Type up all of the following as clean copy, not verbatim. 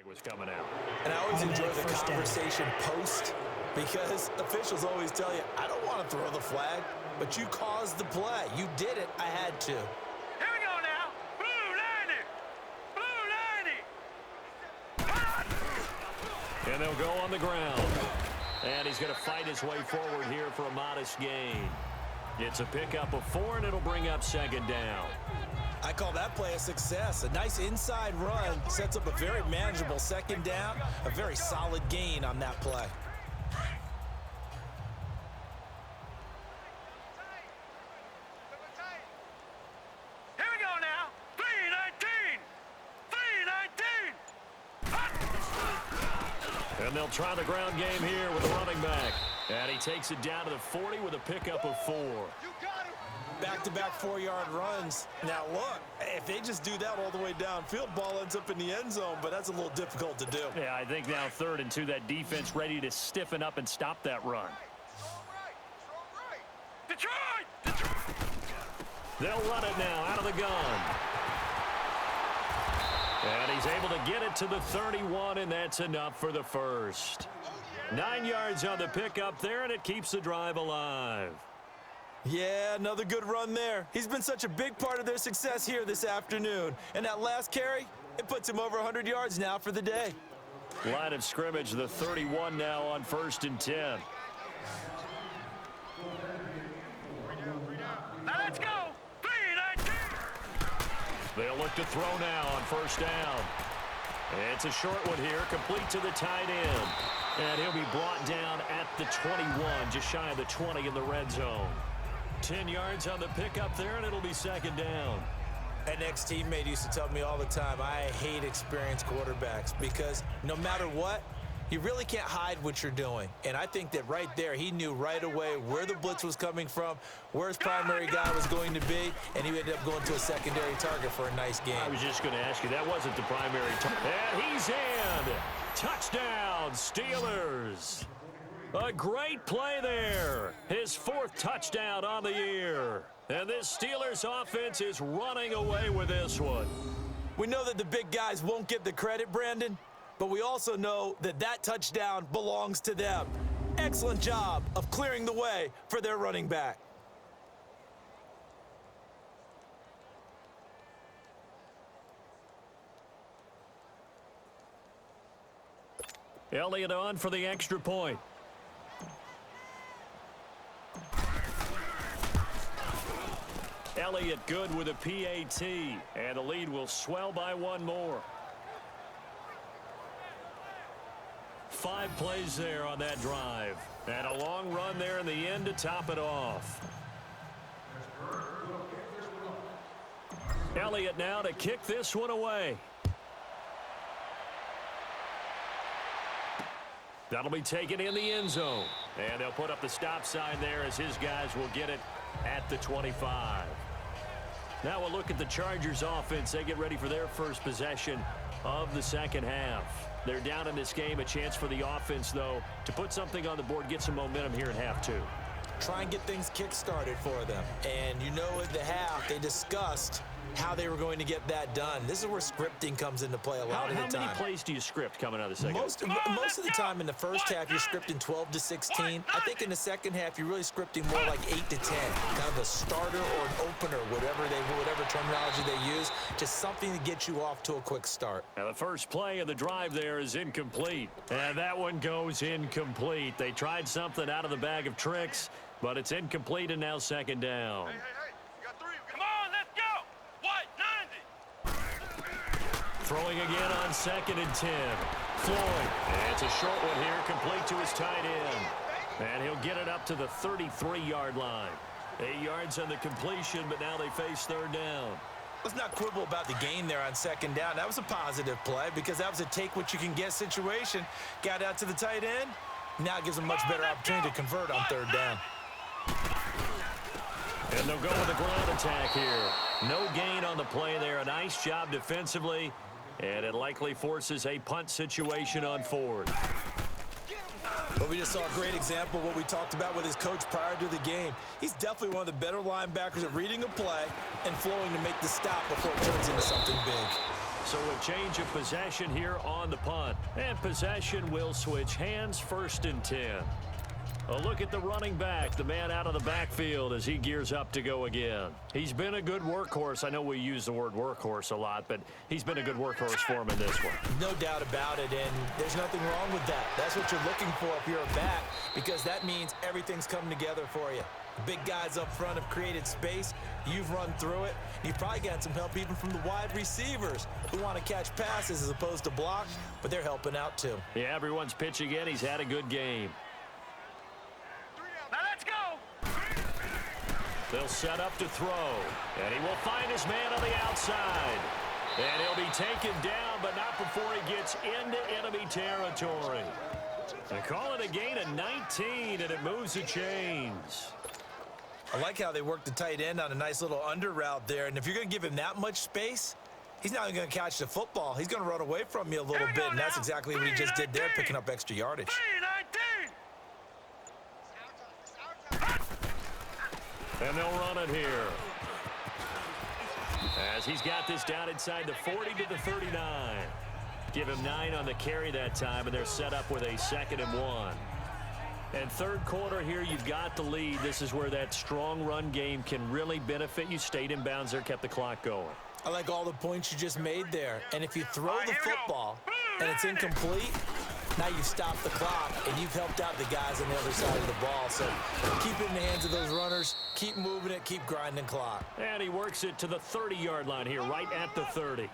was coming out. And I always enjoy the conversation post because officials always tell you, I don't want to throw the flag, but you caused the play. You did it. I had to. Here we go now. Blue 90. And they'll go on the ground. And he's going to fight his way forward here for a modest gain. It's a pickup of 4, and it'll bring up second down. I call that play a success. A nice inside run sets up a very manageable second down, a very solid gain on that play. Here we go now. 319. 319. And they'll try the ground game here with the running back. And he takes it down to the 40 with a pickup of 4. Back-to-back 4-yard runs. Now, look, if they just do that all the way downfield, ball ends up in the end zone, but that's a little difficult to do. Yeah, I think now 3rd and 2, that defense ready to stiffen up and stop that run. Detroit! They'll run it now out of the gun. And he's able to get it to the 31, and that's enough for the first. 9 yards on the pickup there, and it keeps the drive alive. Yeah, another good run there. He's been such a big part of their success here this afternoon. And that last carry, it puts him over 100 yards now for the day. Line of scrimmage, the 31 now on 1st and 10. Now let's go. 319. They'll look to throw now on 1st down. It's a short one here, complete to the tight end. And he'll be brought down at the 21, just shy of the 20 in the red zone. 10 yards on the pickup there, and it'll be second down. An ex-teammate used to tell me all the time, I hate experienced quarterbacks because no matter what, you really can't hide what you're doing. And I think that right there, he knew right away where the blitz was coming from, where his primary guy was going to be, and he ended up going to a secondary target for a nice game. I was just going to ask you, that wasn't the primary target. And he's in. Touchdown, Steelers. A great play there. His 4th touchdown on the year. And this Steelers offense is running away with this one. We know that the big guys won't get the credit, Brandon, but we also know that that touchdown belongs to them. Excellent job of clearing the way for their running back. Elliott on for the extra point. Elliott good with a PAT, and the lead will swell by 1 more. 5 plays there on that drive, and a long run there in the end to top it off. Elliott now to kick this one away. That'll be taken in the end zone, and they'll put up the stop sign there as his guys will get it at the 25. Now we'll look at the Chargers offense. They get ready for their first possession of the second half. They're down in this game. A chance for the offense, though, to put something on the board, get some momentum here in half 2. Try and get things kick-started for them. And you know at the half, they discussed how they were going to get that done. This is where scripting comes into play a lot of the time. How many plays do you script coming out of the second? Most of the time in the first half, you're scripting 12 to 16. I think in the second half, you're really scripting more like 8 to 10. Kind of a starter or an opener, whatever terminology they use. Just something to get you off to a quick start. Now the first play of the drive there is incomplete. And that one goes incomplete. They tried something out of the bag of tricks, but it's incomplete and now second down. Hey, you got 3. Come on, let's go. White 90. Throwing again on 2nd and 10. Floyd. And it's a short one here, complete to his tight end. And he'll get it up to the 33-yard line. 8 yards on the completion, but now they face 3rd down. Let's not quibble about the gain there on 2nd down. That was a positive play because that was a take-what-you-can-get situation. Got out to the tight end. Now it gives them a much better opportunity to convert on 3rd down. And they'll go with a ground attack here. No gain on the play there. A nice job defensively. And it likely forces a punt situation on 4th. But we just saw a great example of what we talked about with his coach prior to the game. He's definitely one of the better linebackers at reading a play and flowing to make the stop before it turns into something big. So a change of possession here on the punt. And possession will switch hands, 1st and 10. A look at the running back, the man out of the backfield as he gears up to go again. He's been a good workhorse. I know we use the word workhorse a lot, but he's been a good workhorse for him in this one. No doubt about it, and there's nothing wrong with that. That's what you're looking for if you're a back, because that means everything's coming together for you. The big guys up front have created space. You've run through it. You've probably got some help even from the wide receivers who want to catch passes as opposed to block, but they're helping out too. Yeah, everyone's pitching in. He's had a good game. Now let's go. They'll set up to throw, and he will find his man on the outside. And he'll be taken down, but not before he gets into enemy territory. They call it a gain of 19, and it moves the chains. I like how they work the tight end on a nice little under route there, and if you're going to give him that much space, he's not even going to catch the football. He's going to run away from you a little bit, and that's exactly what he just did there, picking up extra yardage. 3-19. And they'll run it here. As he's got this down inside the 40 to the 39. Give him 9 on the carry that time, and they're set up with a 2nd and 1. And third quarter here, you've got the lead. This is where that strong run game can really benefit you. Stayed in bounds there, kept the clock going. I like all the points you just made there. And if you throw the football and it's incomplete, now you've stopped the clock and you've helped out the guys on the other side of the ball. So keep it in the hands of those runners. Keep moving it. Keep grinding clock. And he works it to the 30-yard line here, right at the 30.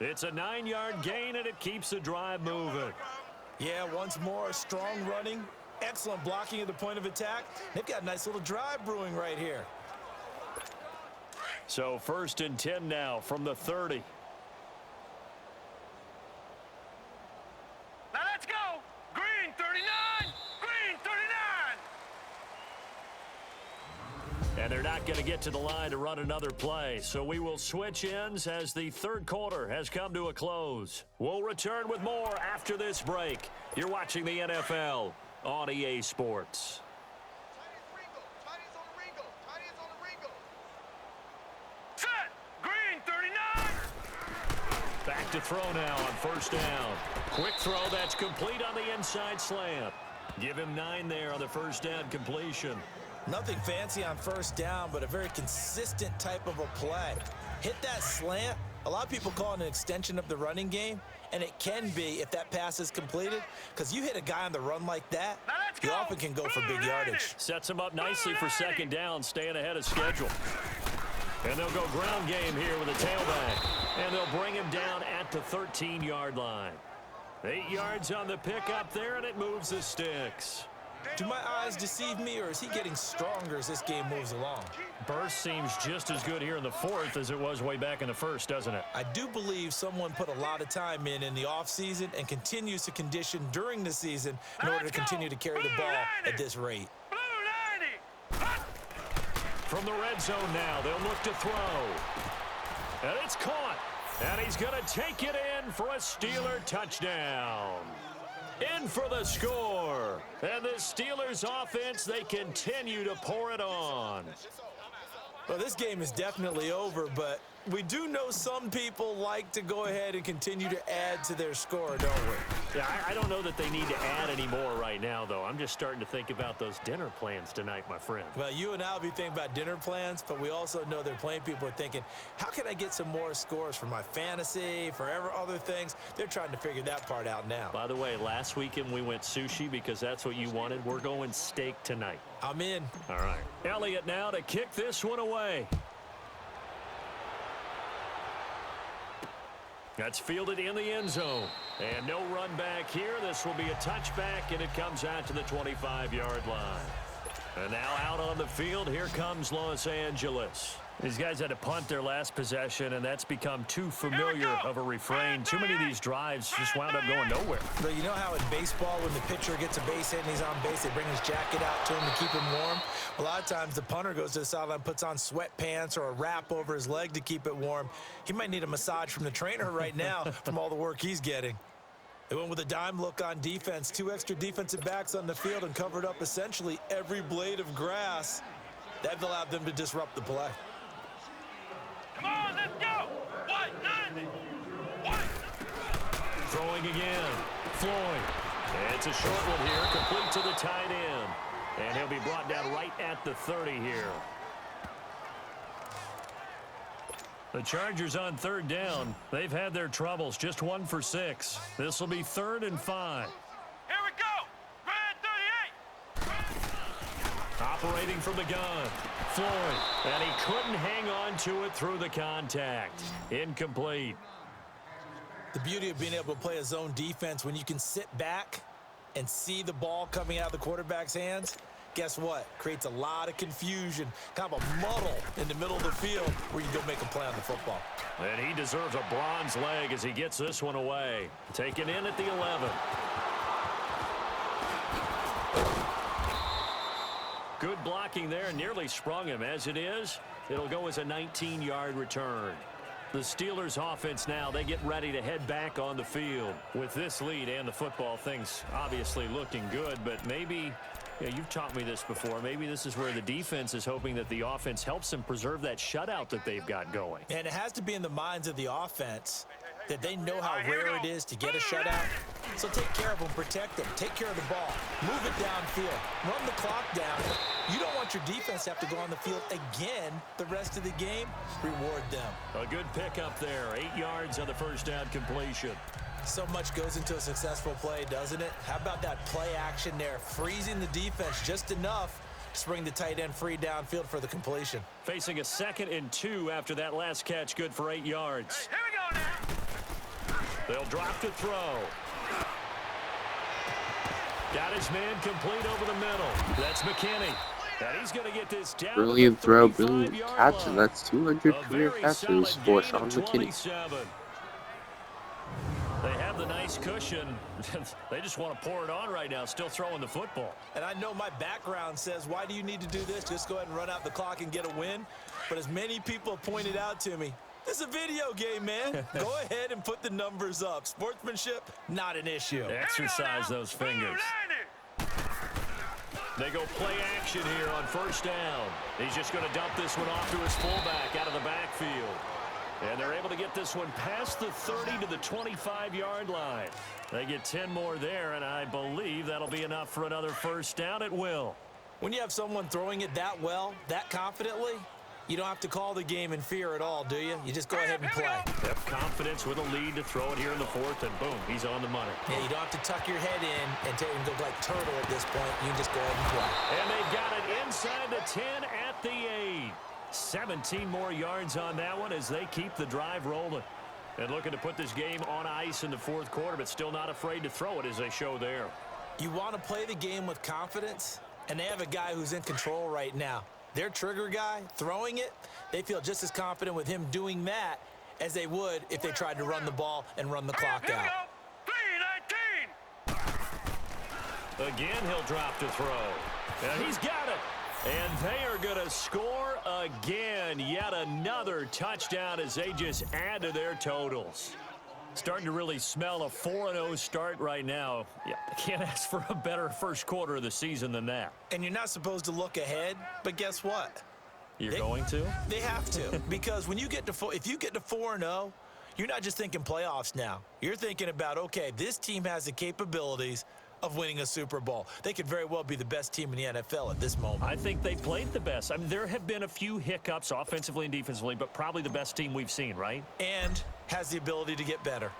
It's a 9-yard gain, and it keeps the drive moving. Yeah, once more, strong running. Excellent blocking at the point of attack. They've got a nice little drive brewing right here. So 1st and 10 now from the 30. Now let's go. Green 39. Green 39. And they're not going to get to the line to run another play. So we will switch ends as the third quarter has come to a close. We'll return with more after this break. You're watching the NFL on EA Sports. Set. Green 39. Back to throw now on 1st down. Quick throw that's complete on the inside slant. Give him 9 there on the 1st down completion. Nothing fancy on 1st down, but a very consistent type of a play. Hit that slant. A lot of people call it an extension of the running game, and it can be if that pass is completed, because you hit a guy on the run like that, you often can go for big yardage. Sets him up nicely for 2nd down, staying ahead of schedule. And they'll go ground game here with a tailback, and they'll bring him down at the 13-yard line. 8 yards on the pickup there, and it moves the sticks. Do my eyes deceive me, or is he getting stronger as this game moves along? Burst seems just as good here in the 4th as it was way back in the 1st, doesn't it? I do believe someone put a lot of time in the offseason and continues to condition during the season in order to continue to carry the ball at this rate. Blue 90. From the red zone now, they'll look to throw. And it's caught. And he's going to take it in for a Steeler touchdown. In for the score. And the Steelers offense, they continue to pour it on. Well, this game is definitely over, but we do know some people like to go ahead and continue to add to their score, don't we? Yeah, I don't know that they need to add any more right now, though. I'm just starting to think about those dinner plans tonight, my friend. Well, you and I will be thinking about dinner plans, but we also know they're playing people are thinking, how can I get some more scores for my fantasy, for other things? They're trying to figure that part out now. By the way, last weekend we went sushi because that's what you wanted. We're going steak tonight. I'm in. All right. Elliott now to kick this one away. That's fielded in the end zone. And no run back here. This will be a touchback, and it comes out to the 25-yard line. And now out on the field, here comes Los Angeles. These guys had to punt their last possession, and that's become too familiar of a refrain. Too many of these drives just wound up going nowhere. But you know how in baseball, when the pitcher gets a base hit and he's on base, they bring his jacket out to him to keep him warm? A lot of times the punter goes to the sideline, puts on sweatpants or a wrap over his leg to keep it warm. He might need a massage from the trainer right now from all the work he's getting. They went with a dime look on defense. 2 extra defensive backs on the field and covered up essentially every blade of grass. That allowed them to disrupt the play. Come on, let's go. White 90. Throwing again. Floyd. It's a short one here, complete to the tight end. And he'll be brought down right at the 30 here. The Chargers on third down. They've had their troubles, just 1 for 6. This will be 3rd and 5. Here we go. Red 38. Operating from the gun. Floyd. And he couldn't hang on to it through the contact. Incomplete. The beauty of being able to play a zone defense when you can sit back and see the ball coming out of the quarterback's hands, guess what? Creates a lot of confusion, kind of a muddle in the middle of the field where you go make a play on the football. And he deserves a bronze leg as he gets this one away. Taken in at the 11. Good blocking there, nearly sprung him. As it is, it'll go as a 19-yard return. The Steelers offense now, they get ready to head back on the field. With this lead and the football, things obviously looking good, but maybe, you've taught me this before, maybe this is where the defense is hoping that the offense helps them preserve that shutout that they've got going. And it has to be in the minds of the offense that they know how rare it is to get a shutout. So take care of them, protect them, take care of the ball, move it downfield, run the clock down. You don't want your defense to have to go on the field again the rest of the game. Reward them. A good pickup there, 8 yards on the first down completion. So much goes into a successful play, doesn't it? How about that play action there, freezing the defense just enough to bring the tight end free downfield for the completion. Facing a 2nd and 2 after that last catch, good for 8 yards. Here we go now. They'll drop to throw. Got his man complete over the middle. That's McKinney. And he's going to get this down. Brilliant throw, brilliant catch, and that's 200 career catches for Sean McKinney. They have the nice cushion. They just want to pour it on right now, still throwing the football. And I know my background says, why do you need to do this? Just go ahead and run out the clock and get a win. But as many people have pointed out to me, this is a video game, man. Go ahead and put the numbers up. Sportsmanship, not an issue. Exercise those fingers. They go play action here on first down. He's just going to dump this one off to his fullback out of the backfield. And they're able to get this one past the 30 to the 25-yard line. They get 10 more there, and I believe that'll be enough for another first down at will. When you have someone throwing it that well, that confidently, you don't have to call the game in fear at all, do you? You just go ahead and play. Have confidence with a lead to throw it here in the 4th, and boom, he's on the money. Yeah, you don't have to tuck your head in and go like turtle at this point. You can just go ahead and play. And they've got it inside the 10 at the 8. 17 more yards on that one as they keep the drive rolling. And looking to put this game on ice in the 4th quarter, but still not afraid to throw it as they show there. You want to play the game with confidence, and they have a guy who's in control right now. Their trigger guy throwing it, they feel just as confident with him doing that as they would if they tried to run the ball and run the clock out. 3-19. Again, he'll drop to throw. And he's got it. And they are going to score again. Yet another touchdown as they just add to their totals. Starting to really smell a 4-0 start right now. Yeah, can't ask for a better first quarter of the season than that. And you're not supposed to look ahead, but guess what? You're going to? They have to. Because when you get to if you get to 4-0, you're not just thinking playoffs now. You're thinking about, okay, this team has the capabilities of winning a Super Bowl. They could very well be the best team in the NFL at this moment. I think they played the best. I mean, there have been a few hiccups offensively and defensively, but probably the best team we've seen, right? And has the ability to get better.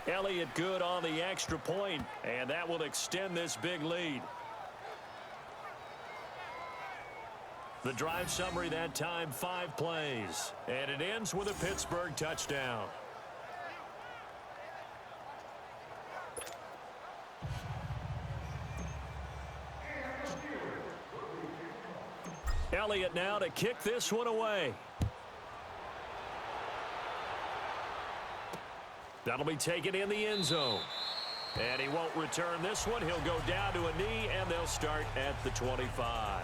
Elliott good on the extra point, and that will extend this big lead. The drive summary that time, 5 plays, and it ends with a Pittsburgh touchdown. Elliott now to kick this one away. That'll be taken in the end zone. And he won't return this one. He'll go down to a knee, and they'll start at the 25.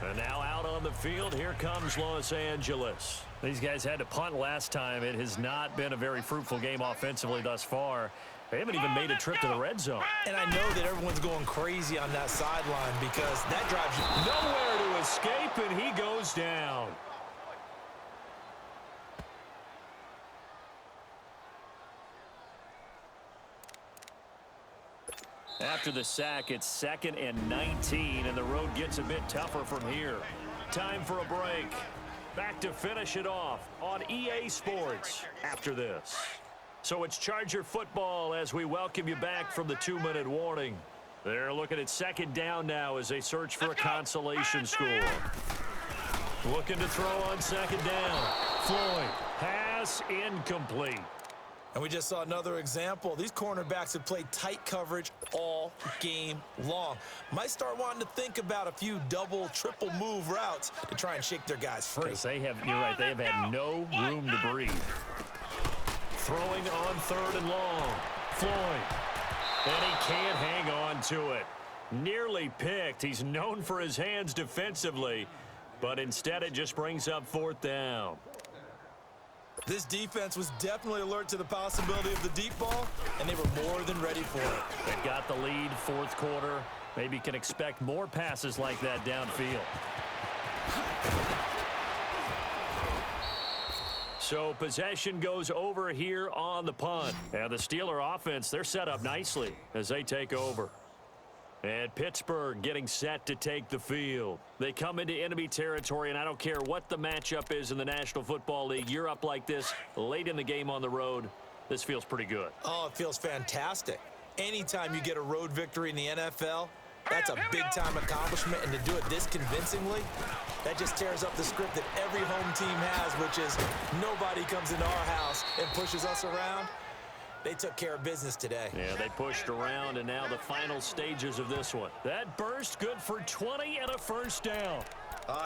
And now out on the field, here comes Los Angeles. These guys had to punt last time. It has not been a very fruitful game offensively thus far. They haven't even made a trip to the red zone. And I know that everyone's going crazy on that sideline because that drives you nowhere to escape, and he goes down. After the sack, it's 2nd and 19, and the road gets a bit tougher from here. Time for a break. Back to finish it off on EA Sports after this. So it's Charger football as we welcome you back from the 2-minute warning. They're looking at 2nd down now as they search for a consolation score. Looking to throw on 2nd down. Floyd, pass incomplete. And we just saw another example. These cornerbacks have played tight coverage all game long. Might start wanting to think about a few double, triple move routes to try and shake their guys free. Because you're right, they have had no room to breathe. Throwing on 3rd and long. Floyd. And he can't hang on to it. Nearly picked. He's known for his hands defensively, but instead it just brings up 4th down. This defense was definitely alert to the possibility of the deep ball, and they were more than ready for it. They've got the lead, 4th quarter. Maybe can expect more passes like that downfield. So possession goes over here on the punt. And the Steeler offense, they're set up nicely as they take over. And Pittsburgh getting set to take the field. They come into enemy territory, and I don't care what the matchup is in the National Football League. You're up like this late in the game on the road. This feels pretty good. Oh, it feels fantastic. Anytime you get a road victory in the NFL, that's a big-time accomplishment, and to do it this convincingly, that just tears up the script that every home team has, which is nobody comes into our house and pushes us around. They took care of business today. Yeah, they pushed around, and now the final stages of this one. That burst good for 20 and a 1st down.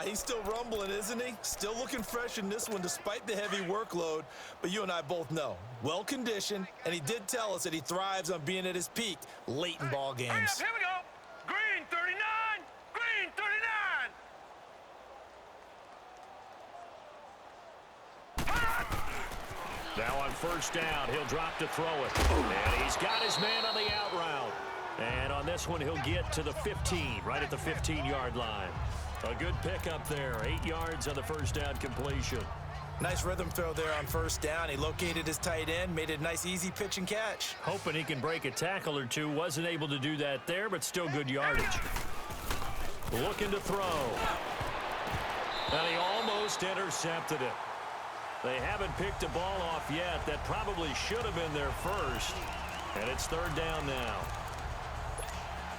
He's still rumbling, isn't he? Still looking fresh in this one despite the heavy workload. But you and I both know, well-conditioned, and he did tell us that he thrives on being at his peak late in ball games. Here we go. Green 39. Green 39. Now on 1st down, he'll drop to throw it. And he's got his man on the out route. And on this one, he'll get to the 15, right at the 15-yard line. A good pickup there, 8 yards on the 1st down completion. Nice rhythm throw there on 1st down. He located his tight end, made it a nice, easy pitch and catch. Hoping he can break a tackle or two. Wasn't able to do that there, but still good yardage. Looking to throw. And he almost intercepted it. They haven't picked a ball off yet. That probably should have been their first. And it's 3rd down now.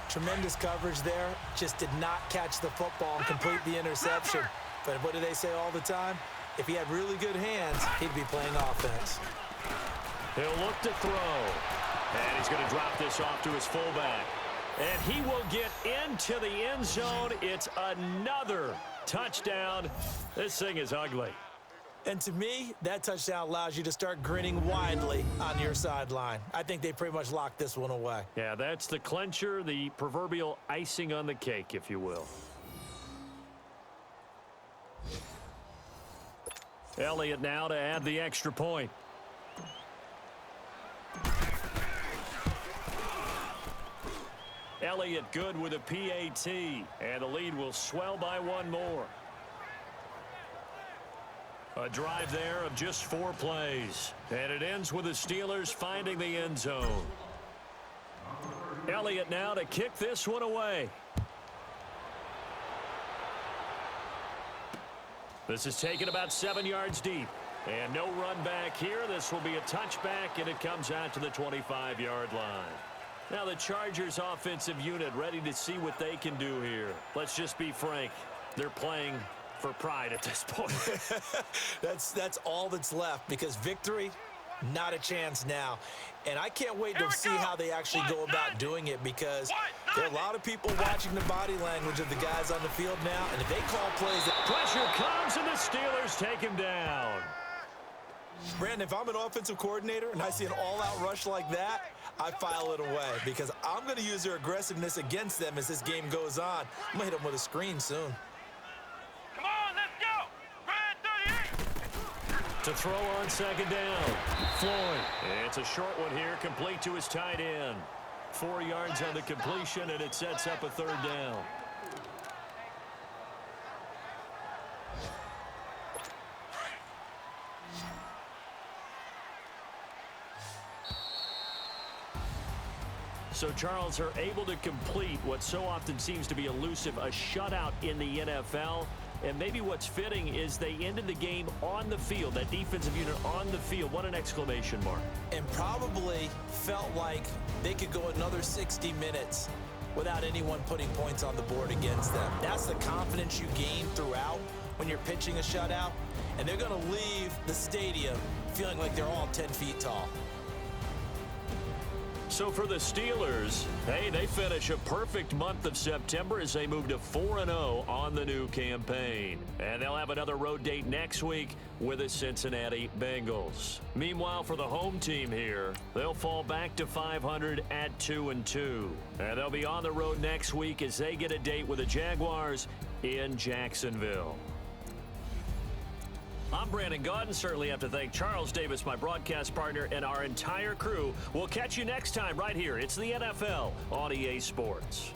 Tremendous coverage there. Just did not catch the football and complete the interception. But what do they say all the time? If he had really good hands, he'd be playing offense. He'll look to throw. And he's going to drop this off to his fullback. And he will get into the end zone. It's another touchdown. This thing is ugly. And to me, that touchdown allows you to start grinning widely on your sideline. I think they pretty much locked this one away. Yeah, that's the clincher, the proverbial icing on the cake, if you will. Elliott now to add the extra point. Elliott good with a PAT, and the lead will swell by 1 more. A drive there of just 4 plays. And it ends with the Steelers finding the end zone. Elliott now to kick this one away. This is taken about 7 yards deep. And no run back here. This will be a touchback, and it comes out to the 25-yard line. Now the Chargers offensive unit ready to see what they can do here. Let's just be frank. They're playing for pride at this point. That's all that's left, because victory, not a chance now. And I can't wait to see how they actually go about doing it, because there are a lot of people watching the body language of the guys on the field now, and if they call plays that Pressure comes, and the Steelers take him down. Brandon, if I'm an offensive coordinator and I see an all-out rush like that, I file it away, because I'm going to use their aggressiveness against them as this game goes on. I'm going to hit them with a screen soon. Come on, let's go. Red 38. To throw on 2nd down. Floyd. It's a short one here, complete to his tight end. 4 yards on the completion, and it sets up a 3rd down. So, Charles, are able to complete what so often seems to be elusive, a shutout in the NFL. And maybe what's fitting is they ended the game on the field, that defensive unit on the field. What an exclamation mark. And probably felt like they could go another 60 minutes without anyone putting points on the board against them. That's the confidence you gain throughout when you're pitching a shutout. And they're going to leave the stadium feeling like they're all 10 feet tall. So for the Steelers, hey, they finish a perfect month of September as they move to 4-0 on the new campaign. And they'll have another road date next week with the Cincinnati Bengals. Meanwhile, for the home team here, they'll fall back to 500 at 2-2. And they'll be on the road next week as they get a date with the Jaguars in Jacksonville. I'm Brandon Gaudin. Certainly have to thank Charles Davis, my broadcast partner, and our entire crew. We'll catch you next time right here. It's the NFL on EA Sports.